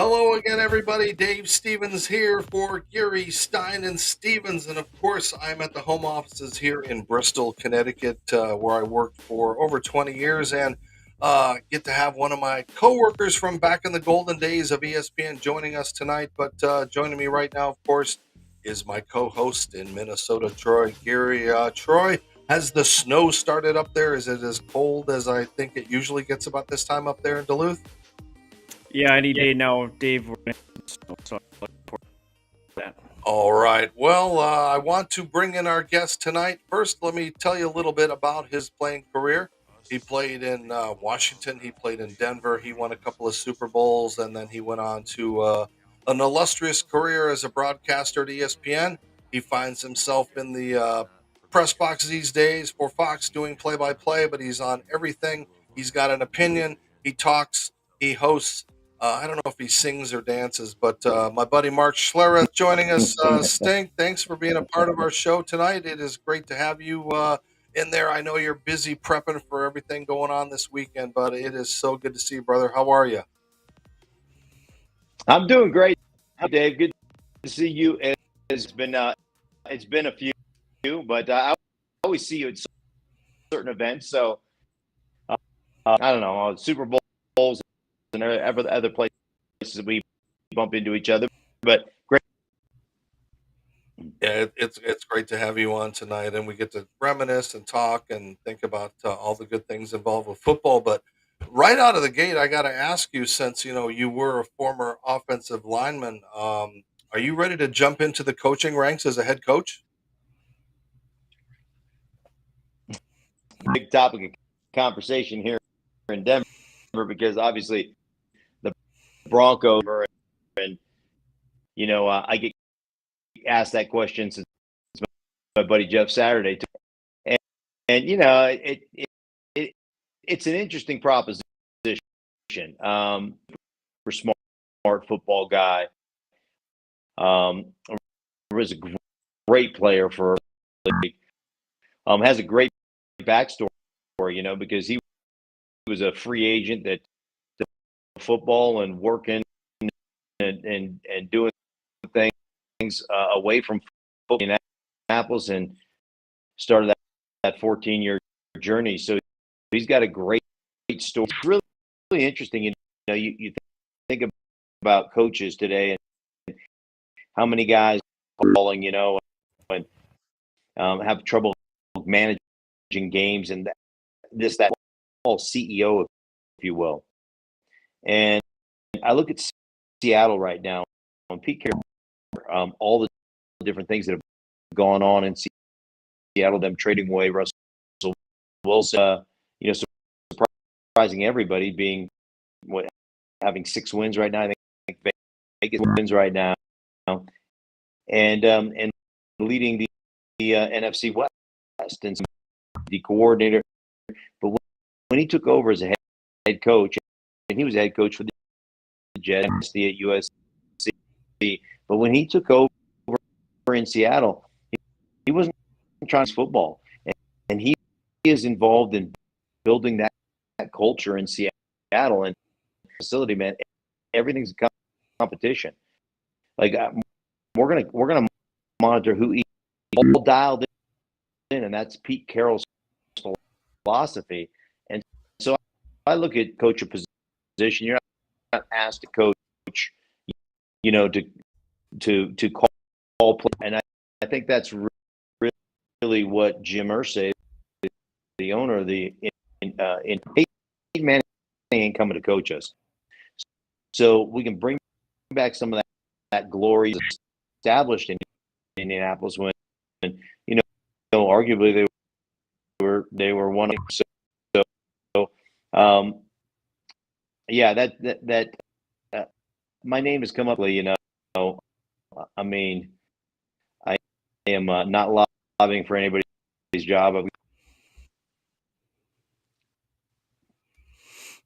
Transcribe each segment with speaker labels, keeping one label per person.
Speaker 1: Hello again, everybody. Dave Stevens here for Geary Stein and Stevens. And of course, I'm at the home offices here in Bristol, Connecticut, where I worked for over 20 years and get to have one of my coworkers from back in the golden days of ESPN joining us tonight. But joining me right now, of course, is my co host in Minnesota, Troy Geary. Troy, has the snow started up there? Is it as cold as I think it usually gets about this time up there in Duluth?
Speaker 2: Yeah, any day now, Dave. We're gonna so I'm looking forward to that.
Speaker 1: All right. Well, I want to bring in our guest tonight. First, let me tell you a little bit about his playing career. He played in Washington. He played in Denver. He won a couple of Super Bowls, and then he went on to an illustrious career as a broadcaster at ESPN. He finds himself in the press box these days for Fox doing play-by-play, but he's on everything. He's got an opinion. He talks. He hosts. I don't know if he sings or dances, but my buddy Mark Schlereth joining us. Stink, thanks for being a part of our show tonight. It is great to have you in there. I know you're busy prepping for everything going on this weekend, but it is so good to see you, brother. How are you?
Speaker 3: I'm doing great, Dave. Good to see you. It's been a few, but I always see you at certain events. So I don't know, Super Bowls and other places that we bump into each other. But great.
Speaker 1: Yeah, it's great to have you on tonight, and we get to reminisce and talk and think about all the good things involved with football. But right out of the gate, I got to ask you, since you were a former offensive lineman, are you ready to jump into the coaching ranks as a head coach?
Speaker 3: Big topic of conversation here in Denver because obviously the Broncos and I get asked that question since my buddy Jeff Saturday too. And it's an interesting proposition. For smart football guy, was a great player for has a great backstory, because he was a free agent that football and working and doing things away from football in Annapolis and started that 14-year journey. So he's got a great story. It's really interesting. You think about coaches today and how many guys calling, and have trouble managing games and that all CEO, if you will. And I look at Seattle right now and Pete Carroll, all the different things that have gone on in Seattle, them trading away Russell Wilson, surprising everybody, being having 6 wins right now. I think Vegas wins right now, and leading the NFC West and the coordinator. But when he took over as a head coach, and he was a head coach for the Jets at USC, but when he took over in Seattle, he wasn't trying to football, and he is involved in building that culture in Seattle and facility. Man, everything's a competition. Like we're gonna monitor who he's all dialed in, and that's Pete Carroll's philosophy. And so I look at coach a position. You're not asked to coach, to call play, and I think that's really what Jim Irsay, the owner of the man, ain't coming to coach us. So we can bring back some of that glory established in Indianapolis when arguably they were one of them. So yeah, that my name has come up. I mean, I am not lobbying for anybody's job.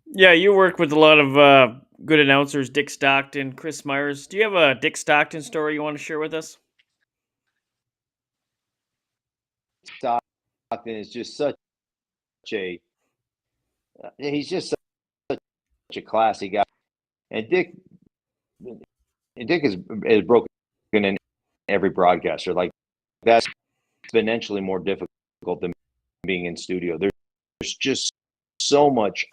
Speaker 2: Yeah, you work with a lot of good announcers, Dick Stockton, Chris Myers. Do you have a Dick Stockton story you want to share with us?
Speaker 3: Stockton is just such he's just such a classy guy. And Dick Dick is broken in every broadcaster. Like, that's exponentially more difficult than being in studio. There's just so much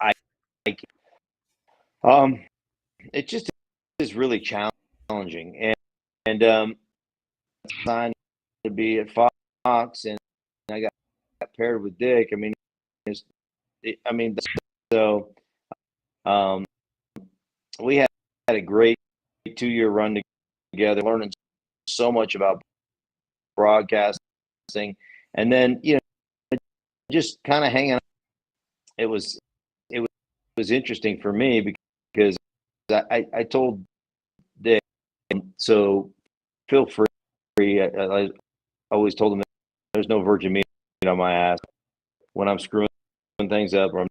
Speaker 3: it just is really challenging. And signed to be at Fox, and I got paired with Dick. I mean, so we had a great 2-year run together, learning so much about broadcasting, and then just kind of hanging out. It was interesting for me because I told Dick, so feel free. I always told him there's no virgin meat on my ass when I'm screwing things up or I'm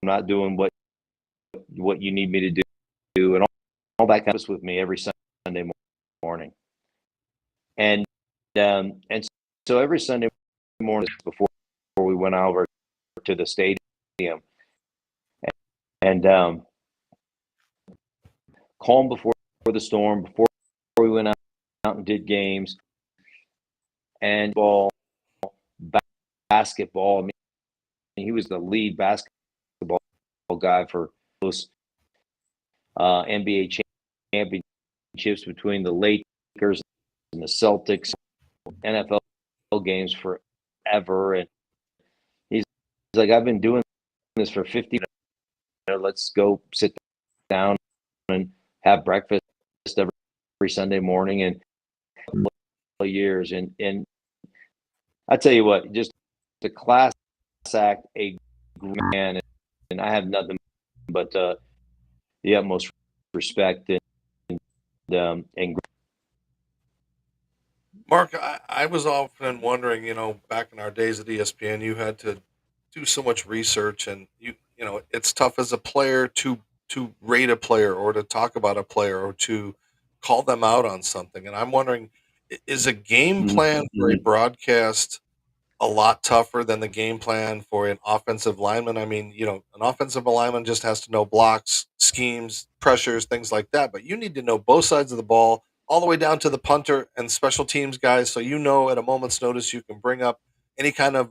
Speaker 3: not doing what you need me to do, and all that comes with me every Sunday morning. And so every Sunday morning before we went over to the stadium, and calm before the storm, before we went out and did games, and basketball. I mean, he was the lead basketball guy for those NBA championships between the Lakers and the Celtics, NFL games forever. And he's like, I've been doing this for 50 years. Let's go sit down and have breakfast every Sunday morning and years. And I tell you what, just the class act, a man, and I have nothing but the utmost respect and
Speaker 1: Mark, I was often wondering, back in our days at ESPN, you had to do so much research, and it's tough as a player to rate a player or to talk about a player or to call them out on something. And I'm wondering, is a game plan for a broadcast a lot tougher than the game plan for an offensive lineman? I mean, an offensive lineman just has to know blocks, schemes, pressures, things like that. But you need to know both sides of the ball, all the way down to the punter and special teams guys. So, at a moment's notice, you can bring up any kind of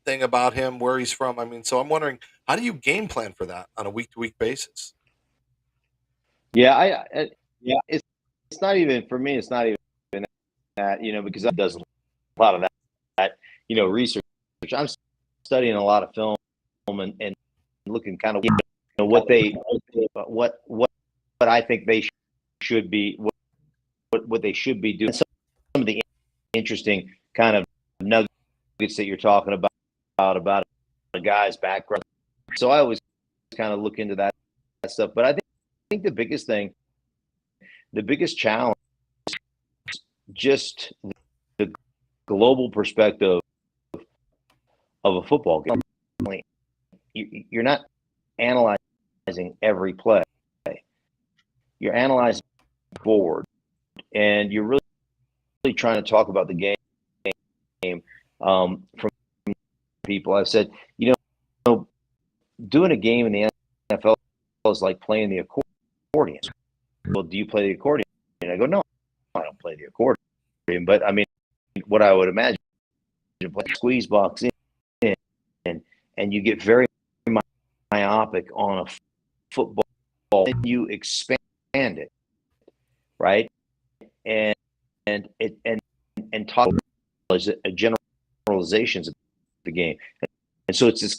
Speaker 1: thing about him, where he's from. I mean, so I'm wondering, how do you game plan for that on a week to week basis?
Speaker 3: yeah, it's not even for me. It's not even that, because that does a lot of that research. I'm studying a lot of film and looking kind of what I think they should be, what they should be doing. Some of the interesting kind of nuggets that you're talking about a guy's background. So I always kind of look into that stuff. But I think the biggest challenge, just the global perspective of a football game. You're not analyzing every play. You're analyzing forward, and you're really trying to talk about the game from people. I've said, doing a game in the NFL is like playing the accordion. Well, do you play the accordion? And I go, no, I don't play the accordion. But I mean, what I would imagine, you play squeeze box in, and you get very myopic on a football, and you expand it, right? And talk generalizations of the game, and so it's this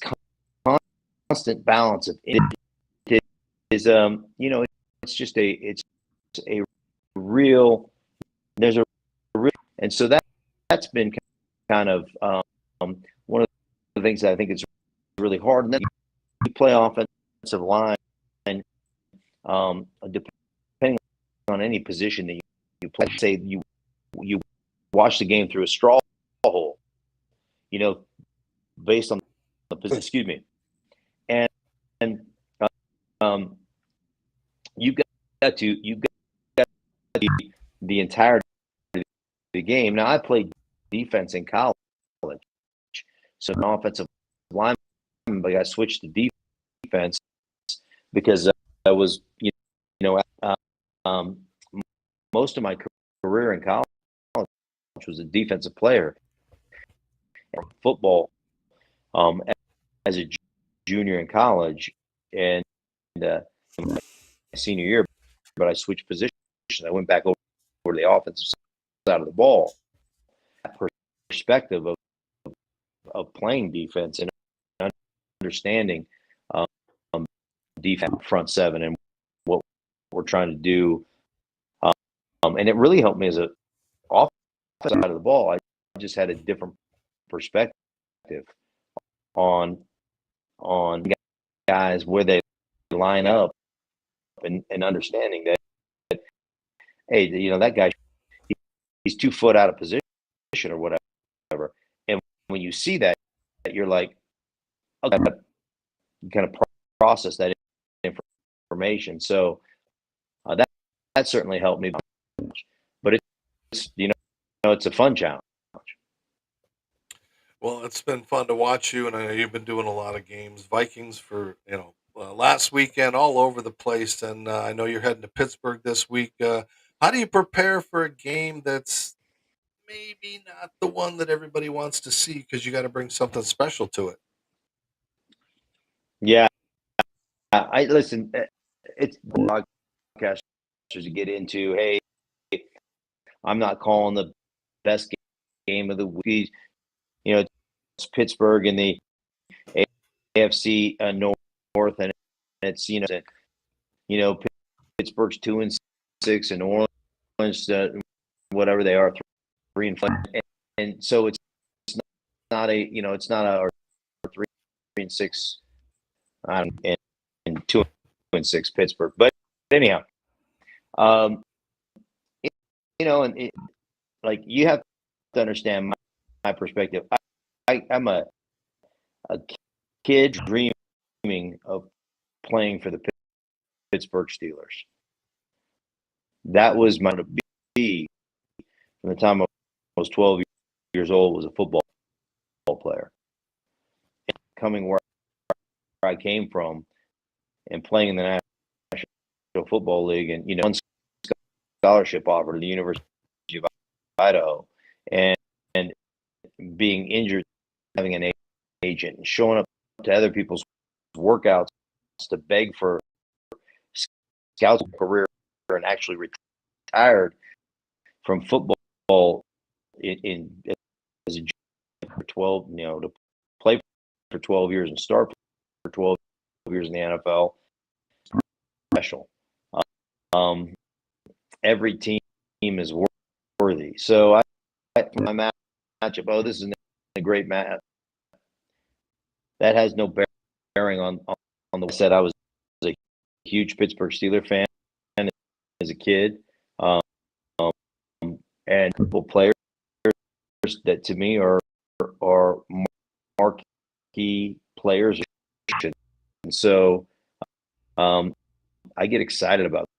Speaker 3: constant balance of it is it's just it's a real, there's a real, and so that's been kind of one of the things that I think is really hard. And then you play offensive line, depending on any position that you play. Say you watch the game through a straw hole, based on the position. Excuse me, and you've got the entirety of the game. Now, I played defense in college, so an offensive lineman, but I switched to defense because I was, most of my career in college was a defensive player. Football as a junior in college and my senior year, but I switched positions. I went back over to the offensive side of the ball. That perspective of playing defense and understanding defense front seven and what we're trying to do. And it really helped me as a offensive side of the ball. I just had a different perspective on guys where they line up and understanding that hey, that guy, he's 2 foot out of position or whatever. And when you see that, you're like, okay, you kind of process that information. So that certainly helped me. But it's it's a fun challenge.
Speaker 1: Well, it's been fun to watch you, and I know you've been doing a lot of games. Vikings for last weekend, all over the place, and I know you're heading to Pittsburgh this week. How do you prepare for a game that's maybe not the one that everybody wants to see because you got to bring something special to it?
Speaker 3: Yeah, I listen. It's broadcasters to get into. Hey, I'm not calling the best game of the week. It's Pittsburgh in the AFC North, and it's Pittsburgh's 2-6, and Orange, whatever they are, 3-5, and so it's not a it's not a 3-6, and 2-6 Pittsburgh, but anyhow, and like you have to understand my perspective. I'm a kid dreaming of playing for the Pittsburgh Steelers. That was my to be from the time I was 12 years old. Was a football player. And coming where I came from and playing in the National Football League, and one scholarship offer to the University of Idaho, and being injured, having an agent, and showing up to other people's workouts to beg for scouts career, and actually retired from football in as a junior for 12, to play for 12 years and start for 12 years in the NFL. Special. Every team is worthy. So my matchup. Oh, this is a great match. That has no bearing on the set. I was a huge Pittsburgh Steelers fan as a kid, and football players that to me are marquee players. And so I get excited about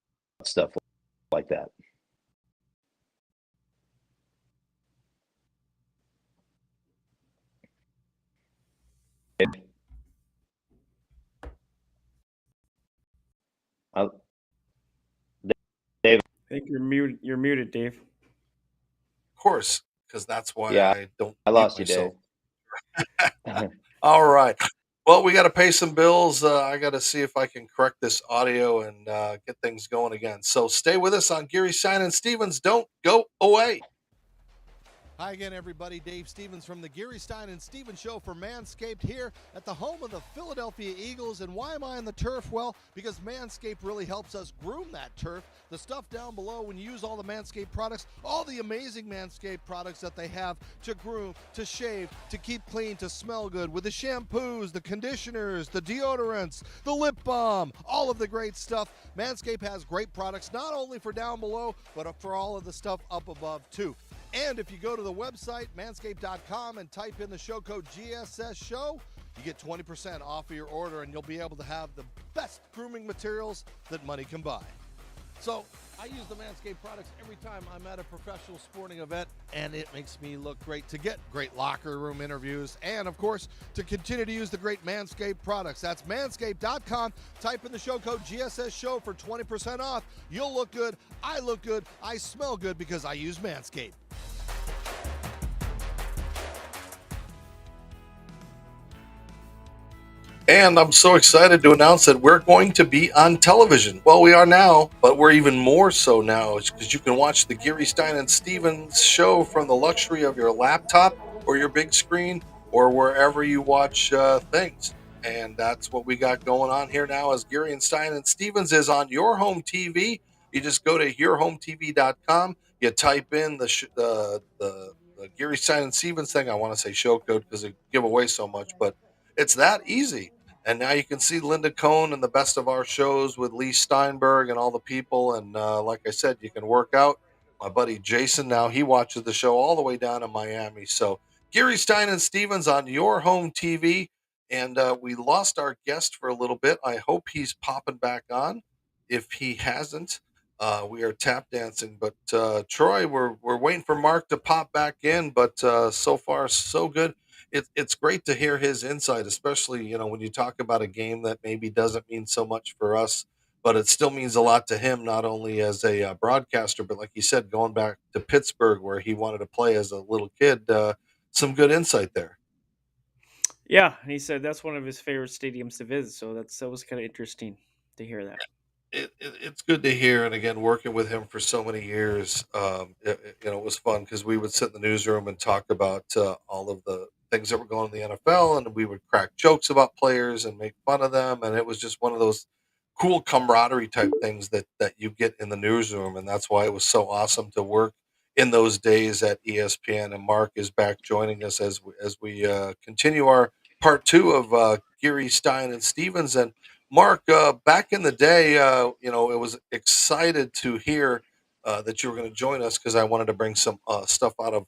Speaker 3: stuff like that. Dave,
Speaker 2: I think you're muted. You're muted, Dave.
Speaker 1: Of course, because that's why
Speaker 3: yeah,
Speaker 1: I don't.
Speaker 3: I lost
Speaker 1: myself.
Speaker 3: you, Dave.
Speaker 1: All right. Well, we got to pay some bills. I got to see if I can correct this audio and get things going again. So stay with us on Geary Stein and Stevens. Don't go away.
Speaker 4: Hi again, everybody. Dave Stevens from the Geary Stein and Stevens Show for Manscaped here at the home of the Philadelphia Eagles. And why am I on the turf? Well, because Manscaped really helps us groom that turf. The stuff down below, when you use all the Manscaped products, all the amazing Manscaped products that they have to groom, to shave, to keep clean, to smell good, with the shampoos, the conditioners, the deodorants, the lip balm, all of the great stuff. Manscaped has great products, not only for down below, but for all of the stuff up above, too. And if you go to the website, manscaped.com, and type in the show code GSS Show, you get 20% off of your order, and you'll be able to have the best grooming materials that money can buy. So I use the Manscaped products every time I'm at a professional sporting event, and it makes me look great to get great locker room interviews and, of course, to continue to use the great Manscaped products. That's manscaped.com. Type in the show code GSS Show for 20% off. You'll look good. I look good. I smell good because I use Manscaped.
Speaker 1: And I'm so excited to announce that we're going to be on television. Well, we are now, but we're even more so now because you can watch the Geary Stein and Stevens show from the luxury of your laptop or your big screen or wherever you watch things. And that's what we got going on here now as Geary and Stein and Stevens is on your home TV. You just go to yourhometv.com. You type in the Geary Stein and Stevens thing. I want to say show code because they give away so much, but it's that easy. And now you can see Linda Cohn and the best of our shows with Lee Steinberg and all the people. And like I said, you can work out. My buddy Jason, now he watches the show all the way down in Miami. So Geary Stein and Stevens on your home TV. And we lost our guest for a little bit. I hope he's popping back on. If he hasn't, we are tap dancing. But Troy, we're waiting for Mark to pop back in. But so far, so good. It's great to hear his insight, especially when you talk about a game that maybe doesn't mean so much for us, but it still means a lot to him, not only as a broadcaster, but like you said, going back to Pittsburgh where he wanted to play as a little kid. Some good insight there.
Speaker 2: Yeah, and he said that's one of his favorite stadiums to visit. So that was kind of interesting to hear that.
Speaker 1: It's good to hear. And again, working with him for so many years, it was fun because we would sit in the newsroom and talk about all of the things that were going on in the NFL, and we would crack jokes about players and make fun of them. And it was just one of those cool camaraderie type things that you get in the newsroom, and that's why it was so awesome to work in those days at ESPN. And Mark is back joining us as we continue our part two of Geary Stein and Stevens. And Mark, back in the day, it was excited to hear that you were going to join us because I wanted to bring some stuff out of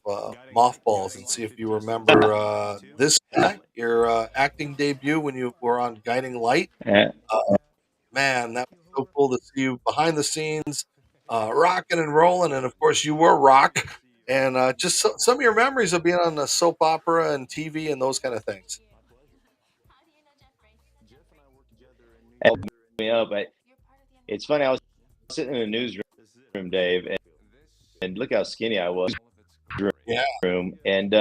Speaker 1: mothballs and see if you remember this guy, your acting debut when you were on Guiding Light.
Speaker 3: Yeah.
Speaker 1: Man, that was so cool to see you behind the scenes, rocking and rolling, and of course you were rock. And just some of your memories of being on the soap opera and TV and those kind of things.
Speaker 3: Me up. It's funny. I was sitting in the newsroom, Dave, and look how skinny I was.
Speaker 1: Yeah.
Speaker 3: Room, and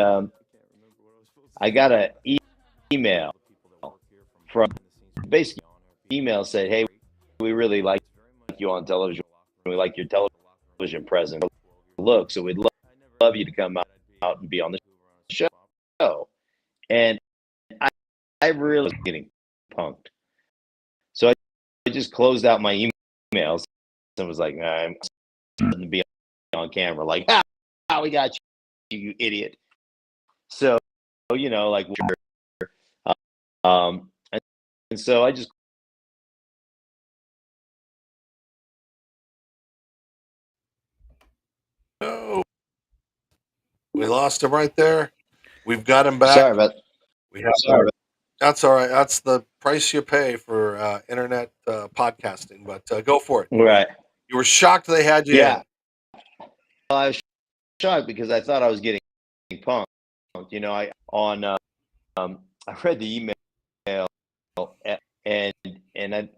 Speaker 3: I got an email from basically email said, "Hey, we really like you on television. We like your television presence. Look, so we'd love you to come out and be on the show." And I really was getting punked. So I just closed out my emails and was like, I'm going to be on camera. Like, we got you, you idiot. So, like, and so I just.
Speaker 1: No, we lost him right there. We've got him back.
Speaker 3: Sorry about.
Speaker 1: We have. That's all right. That's the price you pay for internet podcasting. But go for it.
Speaker 3: Right.
Speaker 1: You were shocked they had you.
Speaker 3: Yeah.
Speaker 1: In.
Speaker 3: Well, I was shocked because I thought I was getting punked. I read the email and I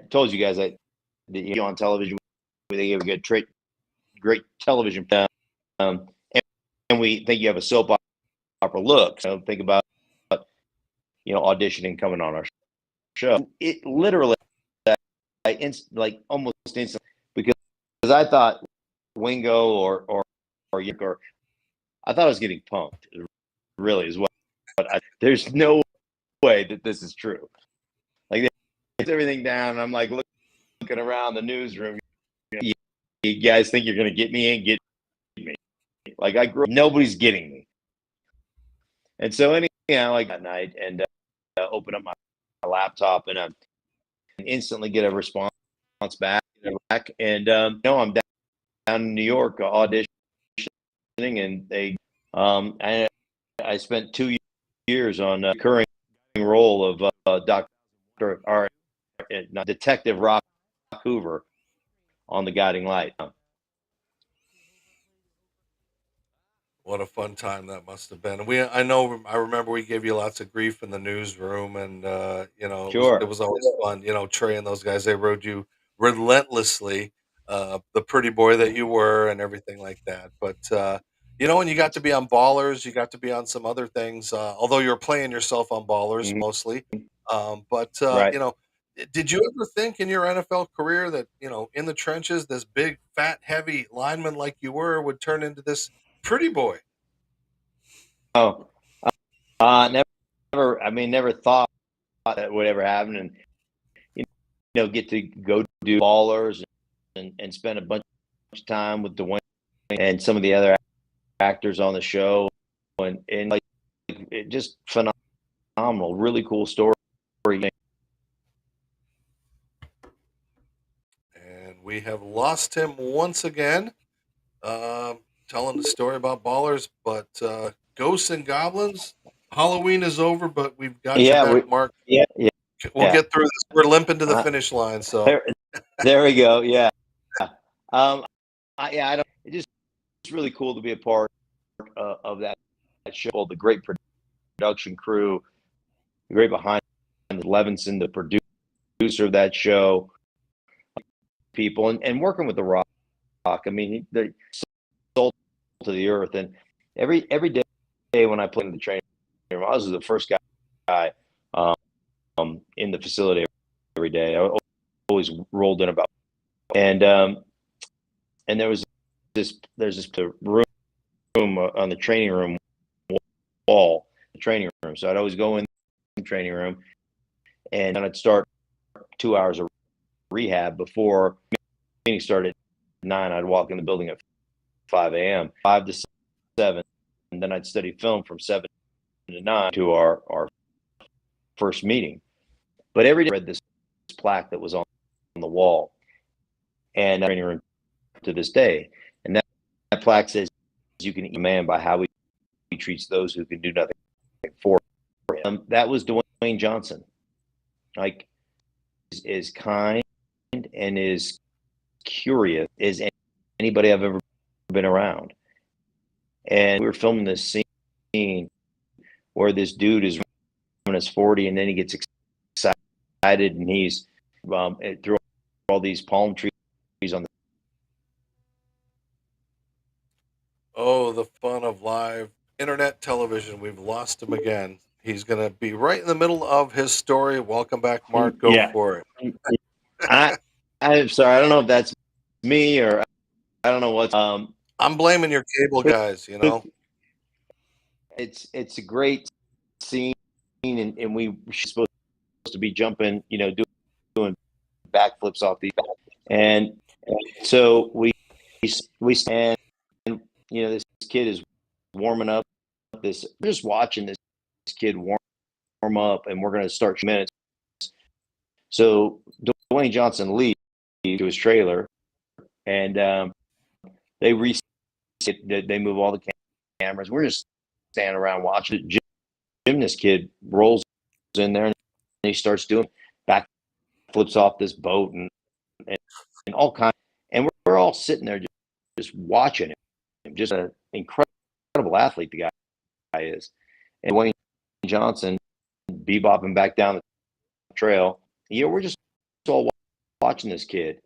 Speaker 3: told you guys that on television they gave a great television, and we think you have a soap opera look. So think about auditioning coming on our show. It literally, almost instantly, because I thought Wingo or I thought I was getting punked, really as well. But there's no way that this is true. Like, it's everything down, and I'm like looking around the newsroom. You guys think you're gonna get me and get me? Like, I grew up, nobody's getting me. And so anyhow, like that night, and open up my laptop and instantly get a response back. And I'm down in New York auditioning, and they I spent 2 years on a recurring role of Detective Rock Hoover on the guiding light.
Speaker 1: What a fun time that must have been. I remember we gave you lots of grief in the newsroom, and it
Speaker 3: Sure.
Speaker 1: was always fun. Trey and those guys, they rode you relentlessly, the pretty boy that you were, and everything like that. But and you got to be on Ballers, you got to be on some other things. Although you were playing yourself on Ballers
Speaker 3: Mhm.
Speaker 1: mostly, but
Speaker 3: Right.
Speaker 1: did you ever think in your NFL career that in the trenches, this big, fat, heavy lineman like you were would turn into this pretty boy?
Speaker 3: Oh, never. I mean, never thought that would ever happen, and you get to go do Ballers and spend a bunch of time with Dwayne and some of the other actors on the show, and like it just phenomenal, really cool story.
Speaker 1: And we have lost him once again, telling the story about Ballers. But Ghosts and Goblins, Halloween is over, but we've got you
Speaker 3: Yeah,
Speaker 1: back, Mark.
Speaker 3: yeah,
Speaker 1: We'll
Speaker 3: yeah.
Speaker 1: get through this. We're limping to the finish line. So
Speaker 3: There we go. Yeah. I don't. It's really cool to be a part of that show. The great production crew, the great behind Levinson, the producer of that show, people, and working with The Rock. I mean, they're sold to the earth, and every day when I play in the training room, I was the first guy in the facility every day. I always rolled in about, and there's this room on the training room wall, the training room. So I'd always go in the training room, and then I'd start 2 hours of rehab before meeting started at 9. I'd walk in the building at 5 a.m., 5 to 7, and then I'd study film from 7 to 9 to our first meeting. But every day I read this plaque that was on the wall, and training room to this day, and that plaque says, "You can eat a man by how he treats those who can do nothing for him." That was Dwayne Johnson. Like, is kind and is curious as anybody I've ever been around. And we were filming this scene where this dude is running his 40, and then he gets excited, and he's through all these palm trees on the.
Speaker 1: oh, the fun of live internet television. We've lost him again. He's going to be right in the middle of his story. Welcome back, Mark. Go
Speaker 3: Yeah.
Speaker 1: for it.
Speaker 3: I'm sorry. I don't know if that's me or I don't know what's.
Speaker 1: I'm blaming your cable guys.
Speaker 3: It's a great scene, and we were supposed to be jumping, doing backflips off these, and so we stand, and this kid is warming up. We're just watching this kid warm up, and we're going to start minutes. So Dwayne Johnson leaves to his trailer, and they they move all the cameras. We're just standing around watching it. Gymnast kid rolls in there, and he starts doing back flips off this boat and all kinds. And we're all sitting there just watching him. Just an incredible athlete the guy is. And Dwayne Johnson bebopping back down the trail. We're just all watching this kid,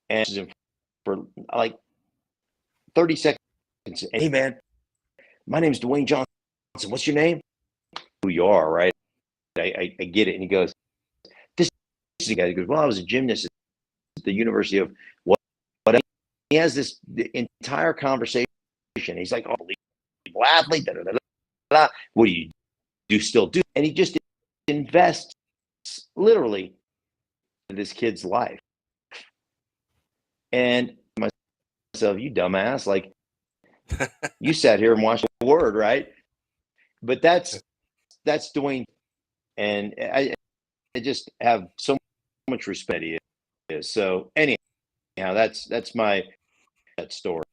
Speaker 3: and for like 30 seconds. Hey man, my name's Dwayne Johnson. What's your name? Who you are, right? I get it. And he goes, this is the guy. He goes, well, I was a gymnast at the University of what? He has the entire conversation. He's like, oh, unbelievable athlete. Da, da, da, da. What do you still do? And he just invests literally in this kid's life. And myself, you dumbass, like you sat here and watched the word, right? But that's Dwayne, and I just have so much respect. He is. So anyhow, that's that story.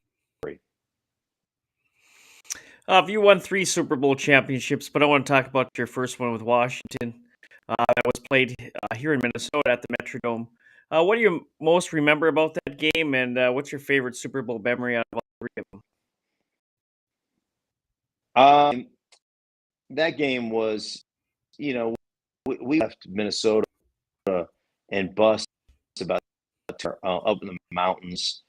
Speaker 2: You won 3 Super Bowl championships, but I want to talk about your first one with Washington. That was played here in Minnesota at the Metrodome. What do you most remember about that game, and what's your favorite Super Bowl memory out of all three of them?
Speaker 3: Um, that game was, we left Minnesota and bust about up in the mountains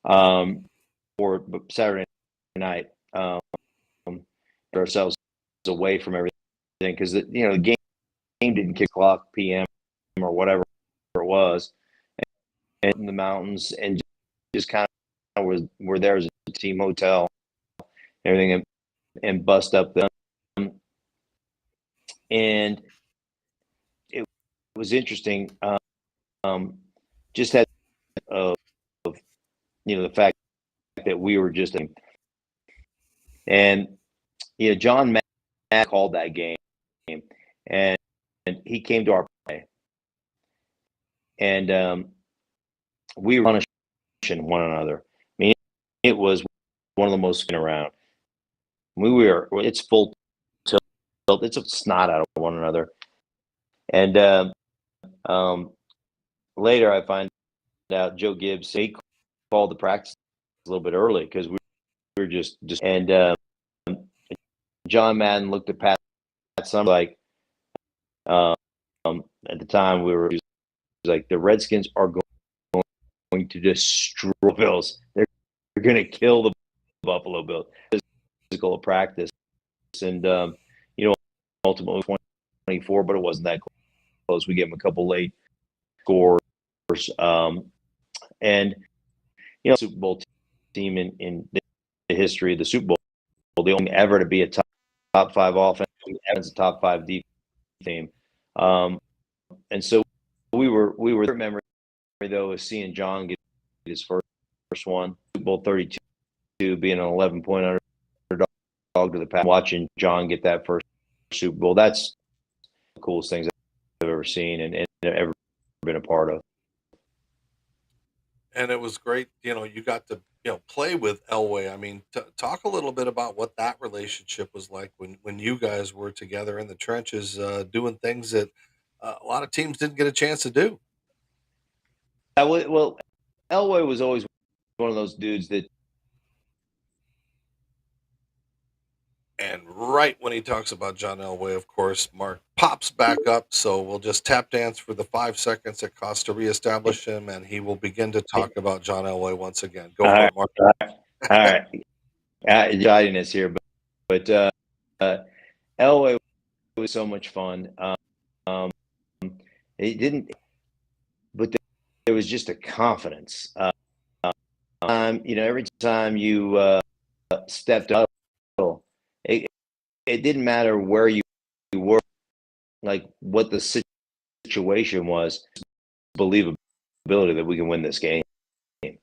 Speaker 3: for Saturday night. Ourselves away from everything because the game didn't kick o'clock p.m. or whatever it was, and in the mountains and just kind of were there as a team hotel, everything, and bust up them. And it was interesting. Just had of the fact that we were just and John Mack called that game, and he came to our play, and we were punishing one another. I mean, it was one of the most fun around. It's full tilt. It's a snot out of one another. And later I find out Joe Gibbs, he called the practice a little bit early because we were just and John Madden looked at Pat Summerall like at the time he was like, the Redskins are going to destroy Bills. They're going to kill the Buffalo Bills. Physical practice, and ultimately 24, but it wasn't that close. We gave them a couple late scores, and Super Bowl team in the history of the Super Bowl, the only ever to be a top five offense and a top five defense team, and so we were. Their memory though is seeing John get his first one, Super Bowl 32, being an 11-point underdog to the Pack, watching John get that first Super Bowl. That's the coolest things I've ever seen and ever been a part of.
Speaker 1: And it was great. You got to play with Elway. I mean, talk a little bit about what that relationship was like when you guys were together in the trenches, doing things that a lot of teams didn't get a chance to do.
Speaker 3: Well, Elway was always one of those dudes that.
Speaker 1: And right when he talks about John Elway, of course, Mark pops back up. So we'll just tap dance for the 5 seconds it costs to reestablish him, and he will begin to talk about John Elway once again. Go for it, Mark.
Speaker 3: All right. Tidiness here, but Elway was so much fun. It didn't, but there was just a confidence. Every time you stepped up, it didn't matter where you were, like what the situation was, believability that we can win this game. And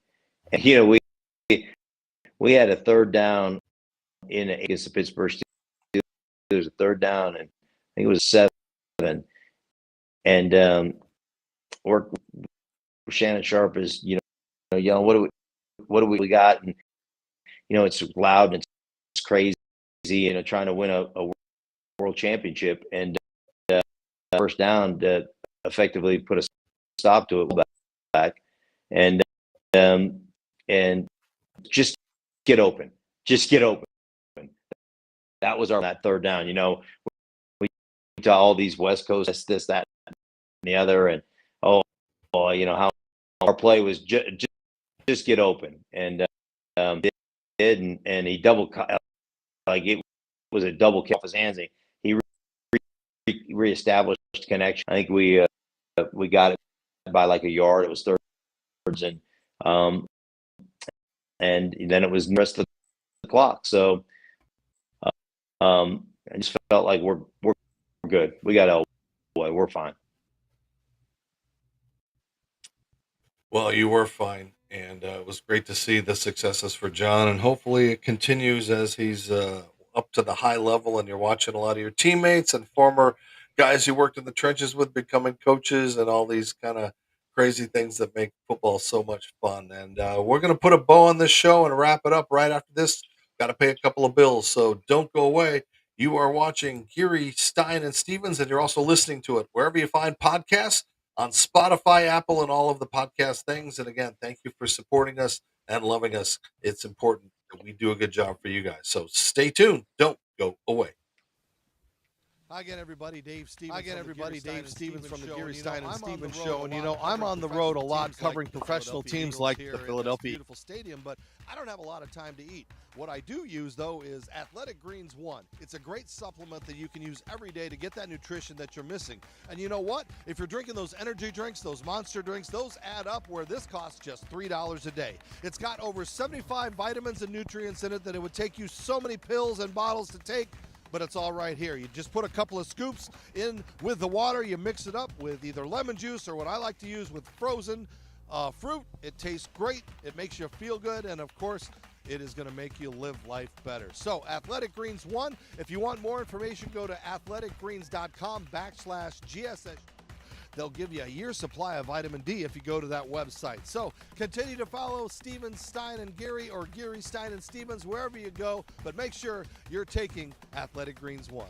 Speaker 3: we had a third down against the Pittsburgh Steelers. There was a third down, and I think it was 7. And Shannon Sharp is yelling, what do we got? And it's loud and it's crazy, trying to win a world championship, and first down to effectively put a stop to it back, and just get open. That was that third down. We tell all these West Coast this, that, and the other, and how our play was just get open, and did, and he double like it was a double kick off his hands. He reestablished connection. I think we got it by like a yard. It was thirds, and then it was the rest of the clock. So I just felt like we're good. We got Elway. We're fine.
Speaker 1: Well, you were fine, and it was great to see the successes for John, and hopefully it continues as he's up to the high level, and you're watching a lot of your teammates and former guys you worked in the trenches with becoming coaches and all these kind of crazy things that make football so much fun. And we're going to put a bow on this show and wrap it up right after this. Got to pay a couple of bills, so don't go away. You are watching Geary Stein and Stevens, and you're also listening to it wherever you find podcasts on Spotify, Apple, and all of the podcast things. And again, thank you for supporting us and loving us. It's important that we do a good job for you guys. So stay tuned. Don't go away.
Speaker 4: Hi again, everybody. Dave Stevens. From the Geary Stein and Stevens Show. And I'm on the road a lot covering professional teams like the Philadelphia beautiful stadium, but I don't have a lot of time to eat. What I do use, though, is Athletic Greens 1. It's a great supplement that you can use every day to get that nutrition that you're missing. And you know what? If you're drinking those energy drinks, those monster drinks, those add up where this costs just $3 a day. It's got over 75 vitamins and nutrients in it that it would take you so many pills and bottles to take. But it's all right here. You just put a couple of scoops in with the water. You mix it up with either lemon juice or what I like to use with frozen fruit. It tastes great. It makes you feel good. And, of course, it is going to make you live life better. So, Athletic Greens 1. If you want more information, go to athleticgreens.com/GSS. They'll give you a year's supply of vitamin D if you go to that website. So continue to follow Stevens, Stein, and Geary, or Geary, Stein, and Stevens, wherever you go. But make sure you're taking Athletic Greens 1.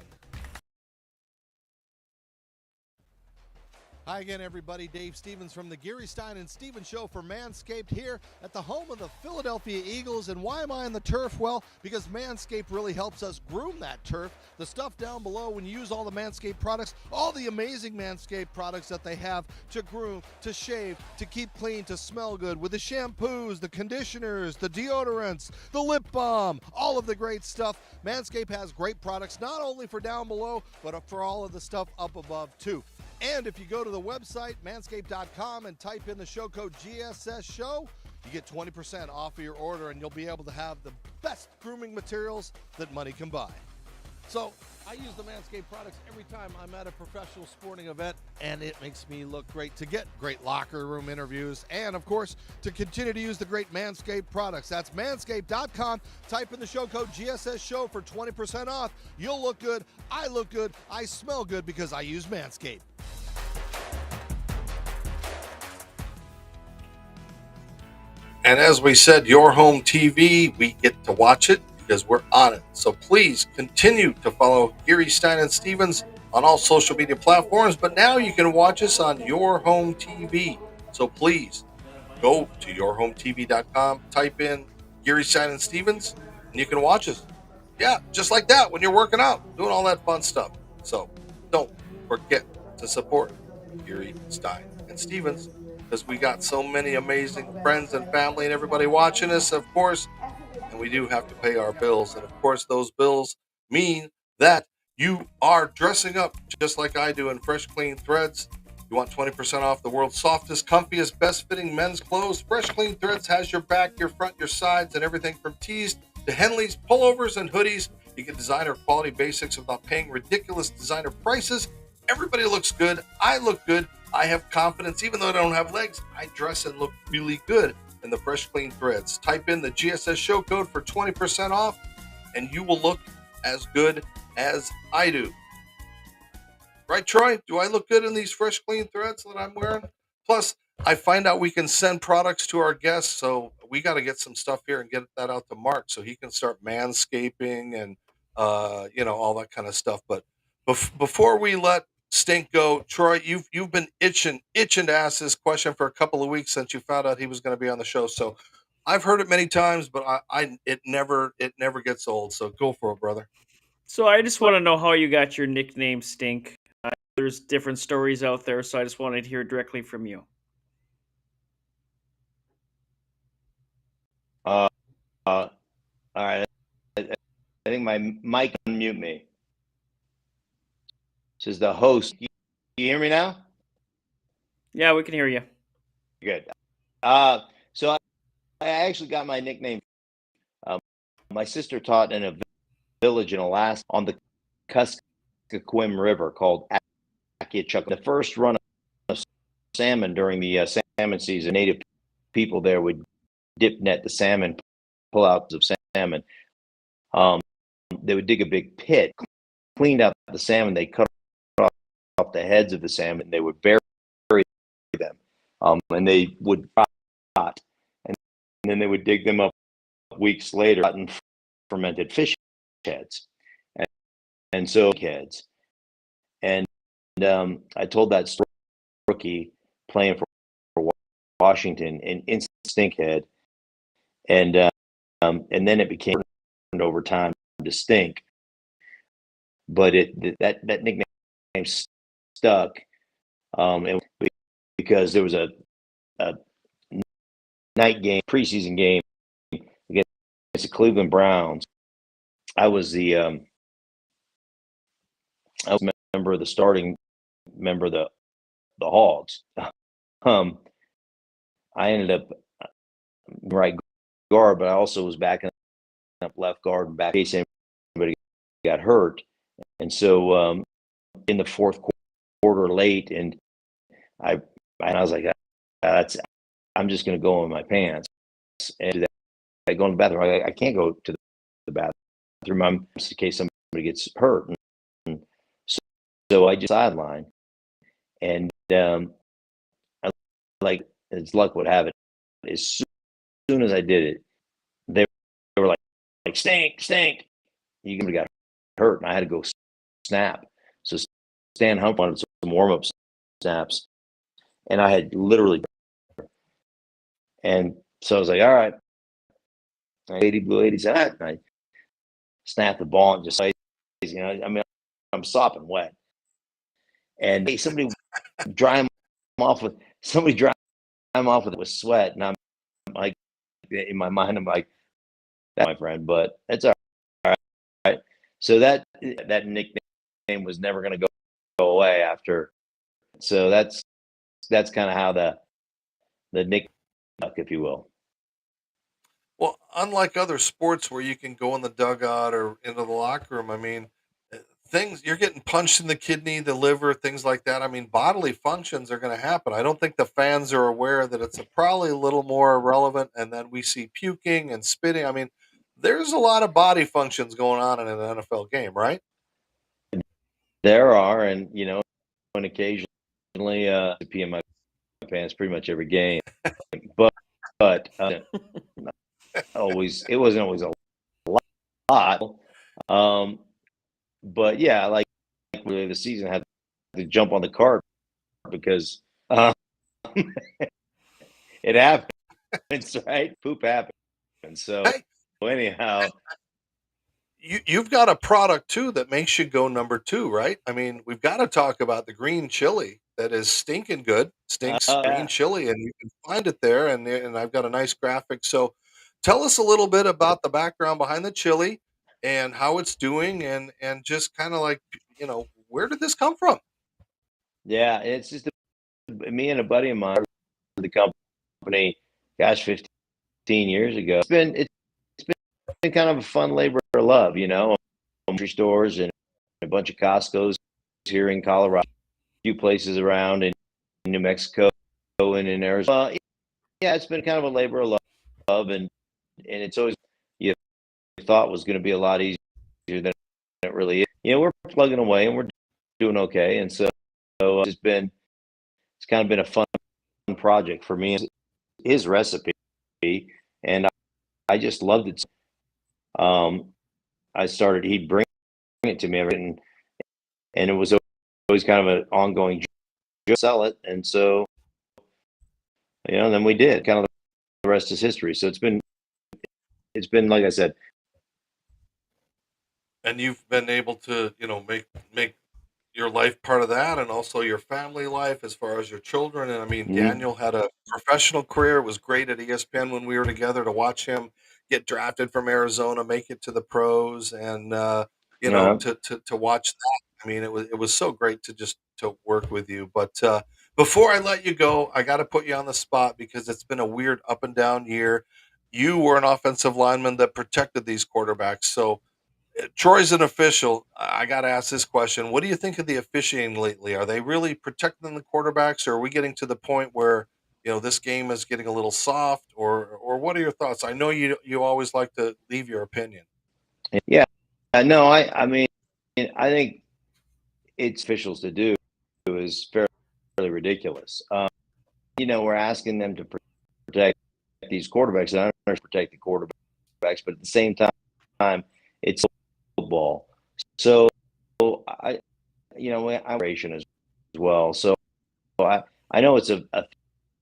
Speaker 4: Hi again, everybody. Dave Stevens from the Geary Stein and Stevens Show for Manscaped here at the home of the Philadelphia Eagles. And why am I on the turf? Well, because Manscaped really helps us groom that turf. The stuff down below, when you use all the Manscaped products, all the amazing Manscaped products that they have to groom, to shave, to keep clean, to smell good, with the shampoos, the conditioners, the deodorants, the lip balm, all of the great stuff. Manscaped has great products, not only for down below, but for all of the stuff up above, too. And if you go to the website, manscaped.com, and type in the show code GSS Show, you get 20% off of your order, and you'll be able to have the best grooming materials that money can buy. So I use the Manscaped products every time I'm at a professional sporting event, and it makes me look great to get great locker room interviews and, of course, to continue to use the great Manscaped products. That's manscaped.com. Type in the show code GSS Show for 20% off. You'll look good. I look good. I smell good because I use Manscaped.
Speaker 1: And as we said, your home TV, we get to watch it because we're on it. So please continue to follow Geary Stein and Stevens on all social media platforms. But now you can watch us on your home TV. So please go to yourhometv.com, type in Geary Stein and Stevens, and you can watch us. Yeah, just like that when you're working out, doing all that fun stuff. So don't forget to support Geary Stein and Stevens, because we got so many amazing friends and family and everybody watching us, of course, and we do have to pay our bills. And, of course, those bills mean that you are dressing up just like I do in fresh, clean threads. You want 20% off the world's softest, comfiest, best-fitting men's clothes? Fresh, Clean Threads has your back, your front, your sides, and everything from tees to Henleys, pullovers, and hoodies. You get designer quality basics without paying ridiculous designer prices. Everybody looks good. I look good. I have confidence. Even though I don't have legs, I dress and look really good in the Fresh Clean Threads. Type in the GSS Show code for 20% off, and you will look as good as I do. Right, Troy? Do I look good in these Fresh Clean Threads that I'm wearing? Plus, I find out we can send products to our guests, so we got to get some stuff here and get that out to Mark so he can start manscaping and, all that kind of stuff. But before we let Stink go, Troy, you've been itching to ask this question for a couple of weeks since you found out he was going to be on the show. So I've heard it many times, but it never gets old. So go for it, brother.
Speaker 2: So I just want to know how you got your nickname Stink. There's different stories out there, so I just wanted to hear directly from you.
Speaker 3: All right. I think my mic unmute me. This is the host. You hear me now?
Speaker 2: Yeah, we can hear you.
Speaker 3: Good. So I actually got my nickname. My sister taught in a village in Alaska on the Kuskokwim River called Akiachuk. The first run of salmon during the salmon season, native people there would dip net the salmon, pull out of salmon. They would dig a big pit, cleaned out the salmon. They cut off the heads of the salmon. They would bury them, and they would rot. And then they would dig them up weeks later, and fermented fish heads, and so heads. And I told that story to Rookie, playing for Washington, and instant stinkhead, and then it became over time to stink. But that nickname stuck, and because there was a night game, preseason game against the Cleveland Browns. I was a member of the starting member of the Hogs. I ended up right guard, but I also was backing up left guard and back in case anybody got hurt. And so in the fourth quarter, late, and I was like, I'm just going to go in my pants and I go in the bathroom. I can't go to the bathroom just in case somebody gets hurt. And so I just sideline, and as luck would have it, as soon as I did it, they were like stink. You got hurt, and I had to go snap. So Stan Hump wanted some warm up snaps, and I had literally, and so I was like, all right, 80 blue 80 set, and I snapped the ball and just, I mean, I'm sopping wet, and hey, somebody dry him off with with sweat, and I'm like, in my mind, I'm like, that's my friend, but it's all right. So that nickname was never going to go away after. So that's kind of how the nickname, if you will.
Speaker 1: Well, unlike other sports where you can go in the dugout or into the locker room, I mean, things you're getting punched in the kidney, the liver, things like that. I mean, bodily functions are going to happen. I don't think the fans are aware that it's probably a little more irrelevant. And then we see puking and spitting. I mean, there's a lot of body functions going on in an NFL game, right?
Speaker 3: There are, and and occasionally pee in my pants pretty much every game, but it wasn't always a lot. But yeah, like really the season had to jump on the cart because it happens, right? Poop happens. So
Speaker 1: Hey,
Speaker 3: anyhow,
Speaker 1: you've got a product too that makes you go number two, right? I mean, we've got to talk about the green chili that is stinking good, stinks green
Speaker 3: yeah.
Speaker 1: chili, and you can find it there. And I've got a nice graphic. So, tell us a little bit about the background behind the chili and how it's doing, and just kind of like where did this come from?
Speaker 3: Yeah, it's just me and a buddy of mine, the company, gosh, 15 years ago. It's been kind of a fun labor of love, grocery stores and a bunch of Costco's here in Colorado, a few places around in New Mexico and in Arizona. Yeah, it's been kind of a labor of love, and it's always you thought was going to be a lot easier than it really is. We're plugging away and we're doing okay, and so it's kind of been a fun project for me. His recipe, and I just loved it. He'd bring it to me, and it was always kind of an ongoing sell it, and so then we did. Kind of the rest is history. So it's been like I said.
Speaker 1: And you've been able to make your life part of that, and also your family life as far as your children. And I mean,
Speaker 3: Mm-hmm.
Speaker 1: Daniel had a professional career. It was great at ESPN when we were together to watch him get drafted from Arizona, make it to the pros, and
Speaker 3: Yeah.
Speaker 1: to watch that. I mean, it was so great to just to work with you. But before I let you go, I got to put you on the spot because it's been a weird up and down year. You were an offensive lineman that protected these quarterbacks, so Troy's an official. I got to ask this question. What do you think of the officiating lately? Are they really protecting the quarterbacks, or are we getting to the point where, this game is getting a little soft, or what are your thoughts? I know you always like to leave your opinion.
Speaker 3: Yeah. No, I mean, I think it's officials to do is fairly ridiculous. We're asking them to protect these quarterbacks, and I don't know to protect the quarterbacks, but at the same time, it's football. So I'm as well. So I know it's a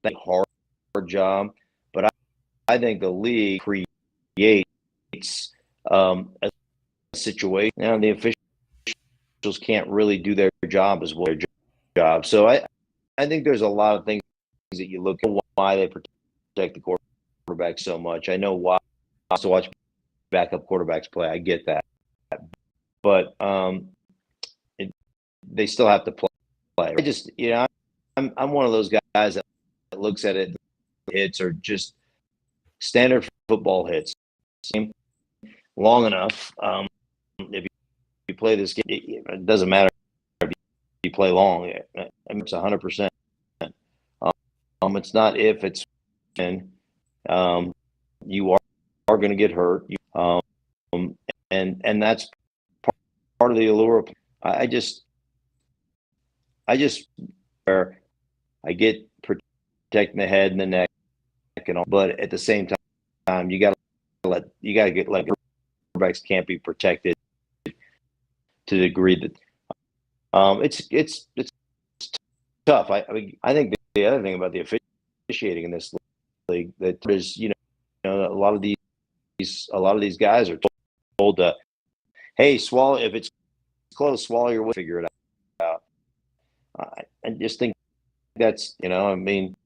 Speaker 3: hard job, but I think the league creates a situation. Now the officials can't really do their job as well. So I think there's a lot of things that you look at why they protect the quarterback so much. I know why. I also watch backup quarterbacks play. I get that, but they still have to play. I just, I'm one of those guys that looks at it. Hits are just standard football hits, long enough. If you play this game, it doesn't matter if you play long. It's 100%. It's not if, it's when. You are going to get hurt. And that's part of the allure. I just where I get protecting the head and the neck and all, but at the same time, you got to get like quarterbacks can't be protected to the degree that it's tough. I think the other thing about the officiating in this league that is, a lot of these guys are told to, hey, swallow, if it's close, swallow your way, figure it out. I just think that's, I mean,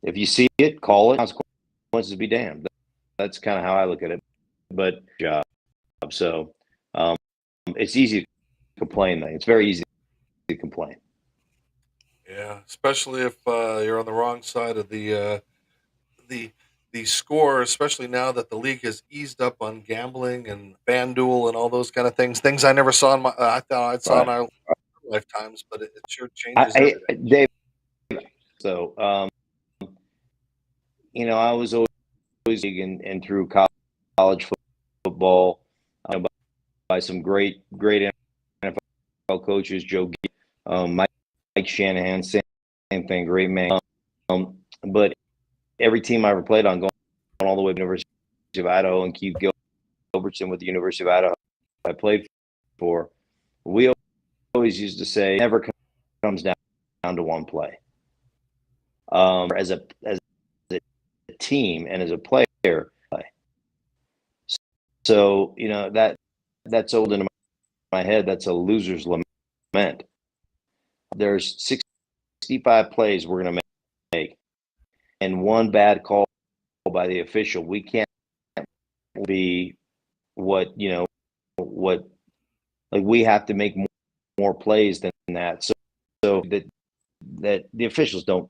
Speaker 3: if you see it, call it. Consequences be damned. That's kind of how I look at it. But so it's easy to complain. It's very easy to complain.
Speaker 1: Yeah, especially if you're on the wrong side of the score. Especially now that the league has eased up on gambling and FanDuel and all those kind of things. Things I never saw in my. I thought I saw in our lifetimes, but it sure changes everything.
Speaker 3: Dave, so I was always and through college football by some great NFL coaches, Joe, Mike Shanahan, same thing, great man. But every team I ever played on, going all the way to the University of Idaho and Keith Gilbertson with the University of Idaho, I played for. We always used to say, never comes down to one play. As a team and as a player. So that's old into my head. That's a loser's lament. There's 65 plays we're going to make, and one bad call by the official. We can't be what like we have to make more plays than that. So that the officials don't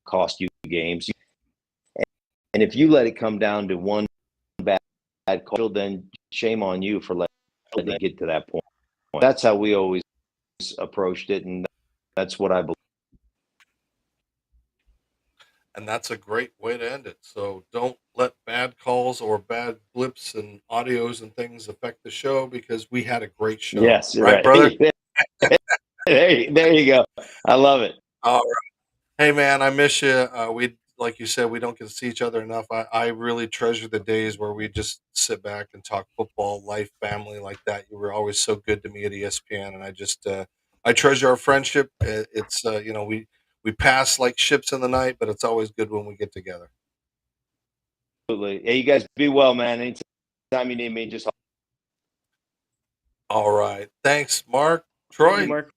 Speaker 3: cost you games. And if you let it come down to one bad call, then shame on you for letting it get to that point. That's how we always approached it, and that's what I believe.
Speaker 1: And that's a great way to end it. So don't let bad calls or bad blips and audios and things affect the show, because we had a great show.
Speaker 3: Yes,
Speaker 1: right, brother?
Speaker 3: There you go. I love it.
Speaker 1: All right. Hey, man, I miss you. Like you said, we don't get to see each other enough. I really treasure the days where we just sit back and talk football, life, family like that. You were always so good to me at ESPN, and I treasure our friendship. It's we pass like ships in the night, but it's always good when we get together.
Speaker 3: Absolutely. Hey, you guys be well, man. Anytime you need me, just.
Speaker 1: All right. Thanks, Mark. Troy.
Speaker 2: Thank you, Mark.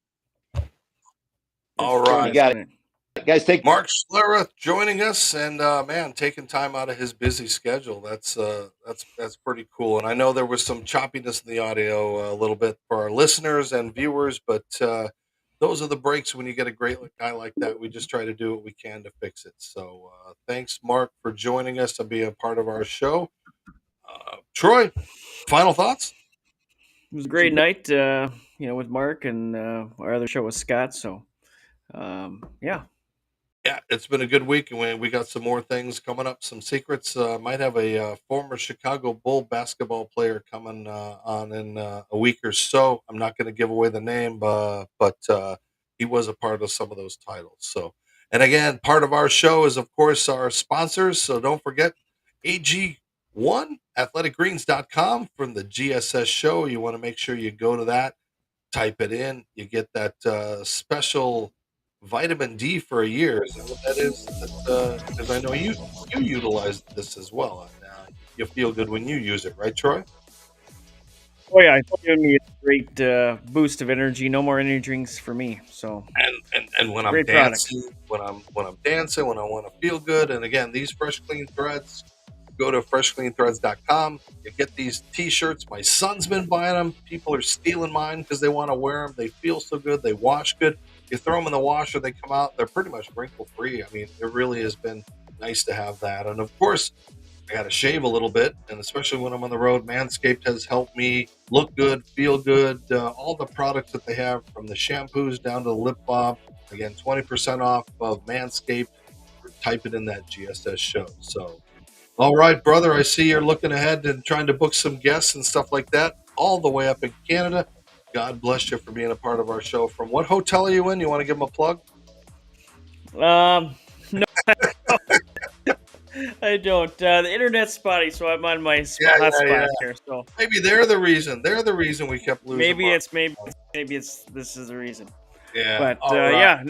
Speaker 1: All right.
Speaker 3: You got it. Guys, take
Speaker 1: Mark Schlereth joining us, and man, taking time out of his busy schedule. That's pretty cool. And I know there was some choppiness in the audio a little bit for our listeners and viewers, but those are the breaks when you get a great guy like that. We just try to do what we can to fix it. So thanks, Mark, for joining us and being a part of our show. Troy, final thoughts?
Speaker 2: It was a great night, with Mark, and our other show with Scott. So, yeah.
Speaker 1: Yeah, it's been a good week, and we got some more things coming up. Some secrets. Might have a former Chicago Bull basketball player coming on in a week or so. I'm not going to give away the name, but he was a part of some of those titles. So, and again, part of our show is, of course, our sponsors. So don't forget AG1, athleticgreens.com from the GSS show. You want to make sure you go to that, type it in. You get that special vitamin D for a year. Is that what that is? Because I know you utilize this as well, and you feel good when you use it, right, Troy?
Speaker 2: Oh yeah, it's giving me a great boost of energy. No more energy drinks for me. So
Speaker 1: And when
Speaker 2: it's a
Speaker 1: I'm
Speaker 2: great product.
Speaker 1: dancing, when I'm dancing, when I want to feel good, and again, these fresh clean threads, go to freshcleanthreads.com. You get these T-shirts. My son's been buying them. People are stealing mine because they want to wear them. They feel so good. They wash good. You throw them in the washer, they come out. They're pretty much wrinkle free. I mean, it really has been nice to have that. And of course, I got to shave a little bit, and especially when I'm on the road, Manscaped has helped me look good, feel good. All the products that they have, from the shampoos down to the lip balm. Again, 20% off of Manscaped. Type it in that GSS show. So, all right, brother, I see you're looking ahead and trying to book some guests and stuff like that, all the way up in Canada. God bless you for being a part of our show. From what hotel are you in? You want to give them a plug?
Speaker 2: No, I don't. The internet's spotty, so I'm on my
Speaker 1: Yeah, yeah.
Speaker 2: hotspot here. So
Speaker 1: Maybe they're the reason. They're the reason we kept losing.
Speaker 2: maybe it's this is the reason.
Speaker 1: Yeah.
Speaker 2: But
Speaker 1: All right.
Speaker 2: yeah,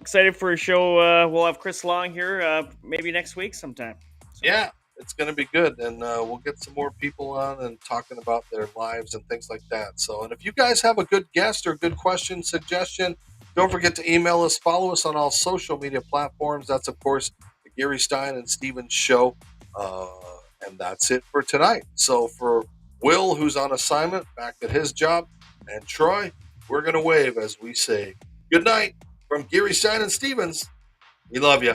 Speaker 2: excited for a show. We'll have Chris Long here maybe next week sometime. So,
Speaker 1: Yeah, it's going to be good, and we'll get some more people on and talking about their lives and things like that. So, and if you guys have a good guest or good question, suggestion, don't forget to email us. Follow us on all social media platforms. That's, of course, the Geary Stein and Stevens show. Uh, and that's it for tonight. So, for Will, who's on assignment back at his job, and Troy, we're going to wave as we say good night from Geary Stein and Stevens. We love you.